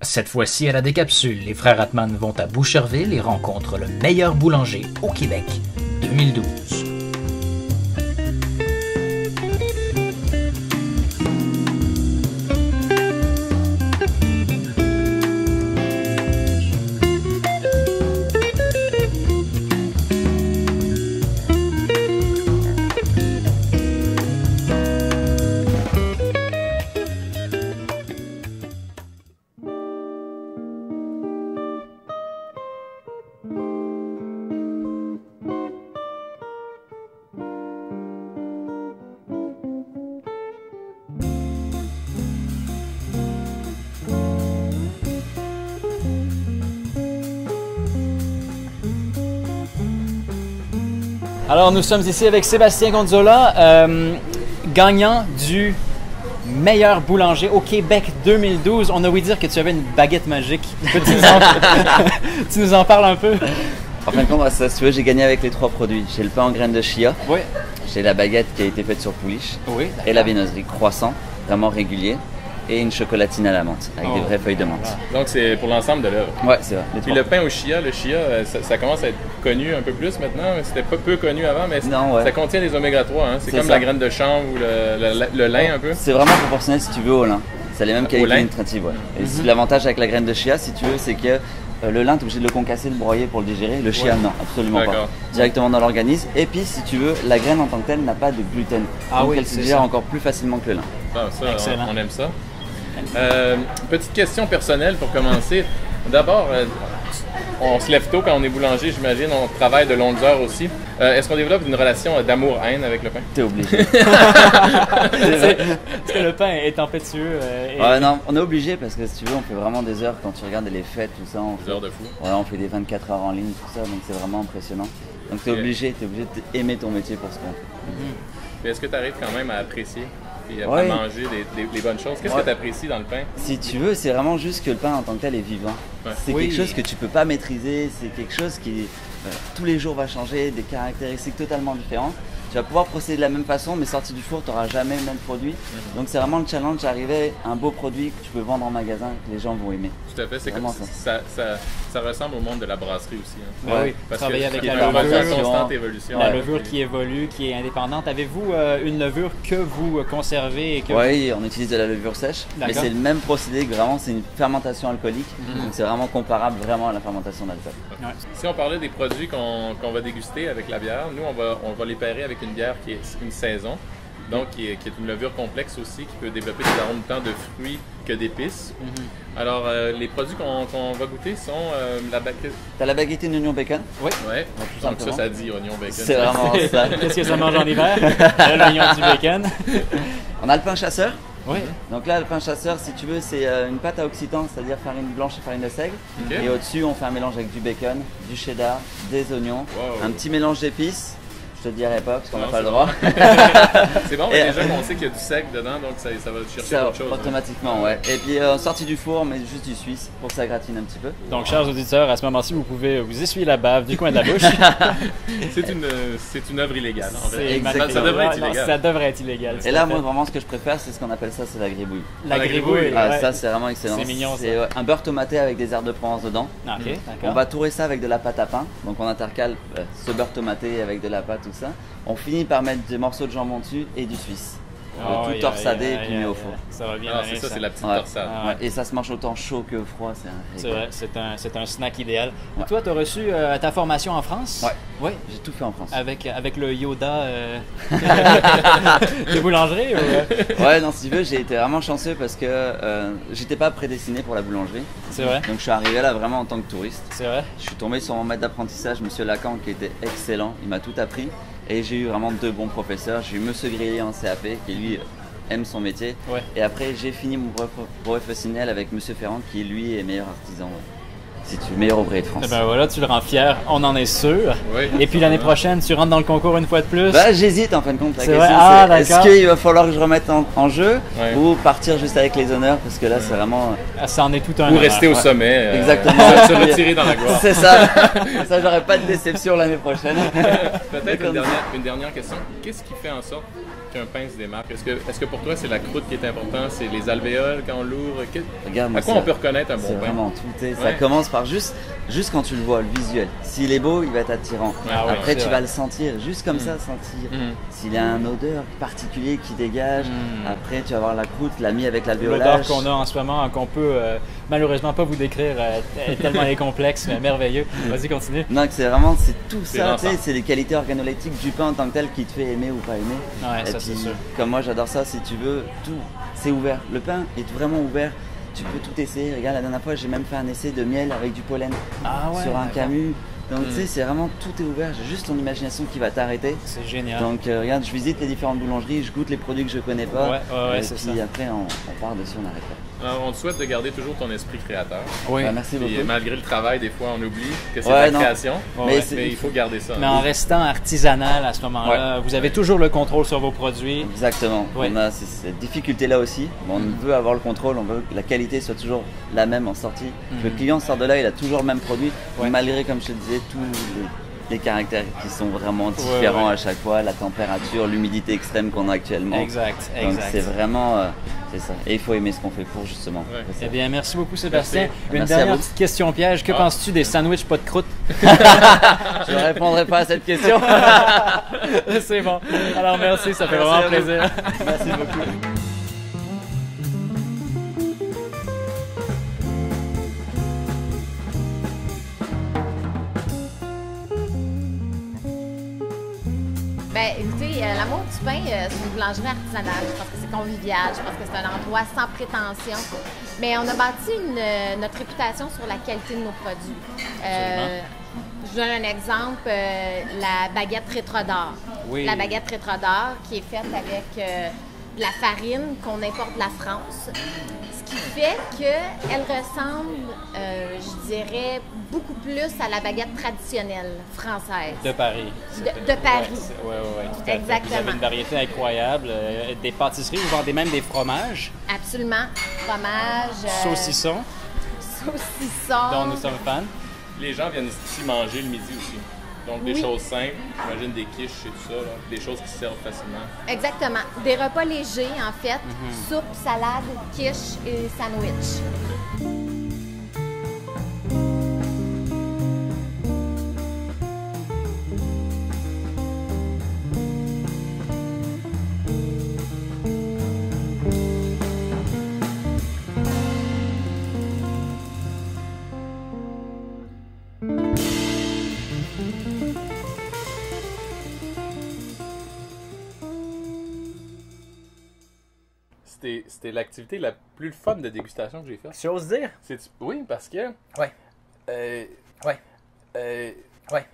Cette fois-ci, à la décapsule, les frères Atman vont à Boucherville et rencontrent le meilleur boulanger au Québec, 2012. Alors, nous sommes ici avec Sébastien Gonzola, gagnant du meilleur boulanger au Québec 2012. On a ouï dire que tu avais une baguette magique. Tu nous en parles un peu? En fin de compte, si tu veux, j'ai gagné avec les 3 produits. J'ai le pain en graines de chia, Oui. j'ai la baguette qui a été faite sur pouliche, Oui. et la viennoiserie croissant, vraiment régulier, et une chocolatine à la menthe, avec des vraies feuilles de menthe. Donc c'est pour l'ensemble de l'œuvre. Ouais, c'est vrai. les Puis 3. le pain au chia, ça commence à être connu un peu plus maintenant. C'était pas peu connu avant, mais Non, ouais. ça contient des oméga 3. Hein. C'est comme ça. la graine de chanvre ou le lin un peu. C'est vraiment proportionnel si tu veux au lin. C'est les mêmes Au qualités lin. nutritives. Ouais. Et l'avantage avec la graine de chia, si tu veux, c'est que le lin, tu es obligé de le concasser, de le broyer pour le digérer. Le chia, non, absolument pas. D'accord. Directement dans l'organisme. Et puis, si tu veux, la graine en tant que telle n'a pas de gluten. Ah donc oui, elle se c'est digère ça. encore plus facilement que le lin. Ah, ça, Excellent. on aime ça. Petite question personnelle pour commencer. D'abord, on se lève tôt quand on est boulanger, j'imagine. On travaille de longues heures aussi. Est-ce qu'on développe une relation d'amour-haine avec le pain? T'es obligé. Parce que le pain est tempétueux. Non, on est obligé parce que si tu veux, on fait vraiment des heures quand tu regardes les fêtes, tout ça. Des heures de fou. On fait des 24 heures en ligne, tout ça, donc c'est vraiment impressionnant. Donc t'es Ok. obligé d'aimer ton métier pour ce qu'on fait. Mais est-ce que tu arrives quand même à apprécier et à Ouais. manger des bonnes choses? Qu'est-ce que tu apprécies dans le pain? Si tu veux, c'est vraiment juste que le pain en tant que tel est vivant. Ouais. C'est Oui. quelque chose que tu peux pas maîtriser, c'est quelque chose qui tous les jours va changer, des caractéristiques totalement différentes. Tu vas pouvoir procéder de la même façon, mais sorti du four, tu n'auras jamais le même produit. Donc c'est vraiment le challenge d'arriver à un beau produit que tu peux vendre en magasin, que les gens vont aimer. Tout à fait, c'est comme Vraiment ça ressemble au monde de la brasserie aussi. Hein. Oui, Parce travailler que avec c'est la une levure. constante évolution. La levure qui évolue, qui est indépendante. Avez-vous une levure que vous conservez et que Oui, on utilise de la levure sèche, mais D'accord. c'est le même procédé que vraiment, c'est une fermentation alcoolique. Donc c'est vraiment comparable vraiment à la fermentation d'alcool. Ouais. Si on parlait des produits qu'on va déguster avec la bière, nous on va les pairer avec une bière qui est une saison, donc qui est une levure complexe aussi, qui peut développer des arômes tant de fruits que d'épices. Alors les produits qu'on va goûter sont la baguette. T'as la baguette d'oignon bacon. Oui. Ouais, tout donc simplement. ça dit oignon bacon. C'est vraiment ça. Qu'est-ce que ça mange en hiver? L'oignon du bacon. On a le pain chasseur. Oui. Donc là, le pain chasseur, si tu veux, c'est une pâte à occitan, c'est-à-dire farine blanche et farine de seigle. Ok. Et au-dessus, on fait un mélange avec du bacon, du cheddar, des oignons, Wow. un petit mélange d'épices. Je te dirai pas parce qu'on n'a Non, pas c'est le droit. C'est bon, Et- mais déjà qu'on sait qu'il y a du sec dedans, donc ça va chercher Ça, autre chose. hein. automatiquement, ouais. Et puis sorti du four, mais juste du suisse pour que ça gratine un petit peu. Donc, chers auditeurs, à ce moment-ci, vous pouvez vous essuyer la bave du coin de la bouche. C'est une œuvre illégale, en fait. exactement. Ça devrait être Non, illégal. ça devrait être illégal. Et là, moi, vraiment, ce que je préfère, c'est ce qu'on appelle ça, c'est la gribouille. la la gribouille. gribouille. Ah, ouais. ça, c'est vraiment excellent. C'est mignon, ça. C'est un beurre tomaté avec des herbes de Provence dedans. Ah, ok, On d'accord. va tourer ça avec de la pâte à pain. Donc on intercale ce beurre tomaté avec de la pâte, tout ça. On finit par mettre des morceaux de jambon dessus et du suisse. Oh, tout torsadé et puis mis au four. Ça va bien Ah, aller, c'est ça, c'est la petite Ouais. torsade. Ah, ouais. Et ça se mange autant chaud que froid, c'est un C'est régal. vrai, c'est un snack idéal. Ouais. Toi, tu as reçu ta formation en France? Ouais. Oui. J'ai tout fait en France. Avec le Yoda de boulangerie? Ouais, non, si tu veux, j'ai été vraiment chanceux parce que j'étais pas prédestiné pour la boulangerie. C'est vrai? Donc je suis arrivé là vraiment en tant que touriste. C'est vrai? Je suis tombé sur mon maître d'apprentissage, Monsieur Lacan, qui était excellent. Il m'a tout appris. Et j'ai eu vraiment 2 bons professeurs. J'ai eu Monsieur Grillet en CAP, qui lui aime son métier. Ouais. Et après, j'ai fini mon brevet professionnel avec Monsieur Ferrand, qui lui est meilleur artisan. Si tu veux, meilleur ouvrier de France. Eh ben voilà, tu le rends fier, on en est sûr. Oui. Et puis l'année prochaine, tu rentres dans le concours une fois de plus. Bah, j'hésite en fin de compte. La C'est question, vrai? Ah, c'est est-ce d'accord. qu'il va falloir que je remette en jeu Ouais. ou partir juste avec les honneurs? Parce que là, c'est vraiment. Ah, ça en est tout un Ou honneur. rester au sommet. Exactement. Se retirer dans la gloire. C'est ça. Ça, j'aurais pas de déception l'année prochaine. Peut-être une dernière question. Qu'est-ce qui fait en sorte qu'un pain se démarque? Est-ce que pour toi, c'est la croûte qui est importante? C'est les alvéoles quand on l'ouvre? Regarde, À quoi on peut reconnaître un bon c'est pain? vraiment tout. Ça Ouais. commence par juste quand tu le vois, le visuel. S'il est beau, il va être attirant. Ah ouais, Après, c'est tu vrai. vas le sentir, juste comme ça, sentir. Mhm. S'il a un odeur particulier qui dégage, après, tu vas voir la croûte, la mie avec L'odeur l'alvéolage. qu'on a en ce moment, qu'on peut malheureusement pas vous décrire, tellement elle est complexe, mais merveilleux. Vas-y, continue. Non, que c'est tout C'est ça, tu sais, l'ensemble. c'est les qualités organoleptiques du pain en tant que tel qui te fait aimer ou pas aimer. Ouais, Et ça puis, c'est sûr. comme moi j'adore ça, si tu veux, tout, c'est ouvert. Le pain est vraiment ouvert, tu peux tout essayer. Regarde, la dernière fois j'ai même fait un essai de miel avec du pollen Ah ouais, sur un d'accord. camus. Donc tu sais, c'est vraiment, tout est ouvert, j'ai juste ton imagination qui va t'arrêter. C'est génial. Donc regarde, je visite les différentes boulangeries, je goûte les produits que je connais pas. Ouais, et c'est puis ça. après on part dessus, on n'arrête pas. Alors, on te souhaite de garder toujours ton esprit créateur. Oui. Bah, merci Puis, beaucoup. malgré le travail, des fois, on oublie que c'est Ouais, la non. création. Ouais, mais ouais. c'est- Mais il faut garder ça. Mais en restant artisanal à ce moment-là, vous avez toujours le contrôle sur vos produits. Exactement. Ouais. On a cette difficulté-là aussi. Mais on veut avoir le contrôle, on veut que la qualité soit toujours la même en sortie. Le client sort de là, il a toujours le même produit, Ouais. malgré, comme je te disais, tous les caractères qui sont vraiment différents ouais. à chaque fois, la température, l'humidité extrême qu'on a actuellement. Exact, Donc exact. c'est vraiment, c'est ça. Et il faut aimer ce qu'on fait pour justement. Ouais. C'est ça. Eh bien, merci beaucoup Sébastien. Merci. Une Merci à dernière vous. petite question piège. Que Ah. penses-tu des sandwichs pas de croûte? Je ne répondrai pas à cette question. C'est bon. Alors merci, ça fait Merci vraiment à vous. plaisir. Merci beaucoup. Ben, écoutez, l'amour du pain, c'est une boulangerie artisanale. Je pense que c'est convivial. Je pense que c'est un endroit sans prétention. Mais on a bâti notre réputation sur la qualité de nos produits. Je donne un exemple, la baguette rétrodor. Oui. La baguette rétrodor qui est faite avec de la farine qu'on importe de la France. Ce qui fait qu'elle ressemble, je dirais, beaucoup plus à la baguette traditionnelle française. De Paris. De Paris. Oui, tout à fait. Exactement. Vous avez une variété incroyable. Des pâtisseries, vous vendez même des fromages, Absolument. Fromage, saucissons, saucisson. dont nous sommes fans. Les gens viennent ici manger le midi aussi. Donc, des Oui. choses simples. J'imagine des quiches et tout ça. Là. Des choses qui se servent facilement. Exactement. Des repas légers, en fait. Soupe, salade, quiche et sandwich. C'était l'activité la plus fun de dégustation que j'ai faite. J'ose dire? Oui, parce que... Ouais. Euh, Ouais. euh, Ouais.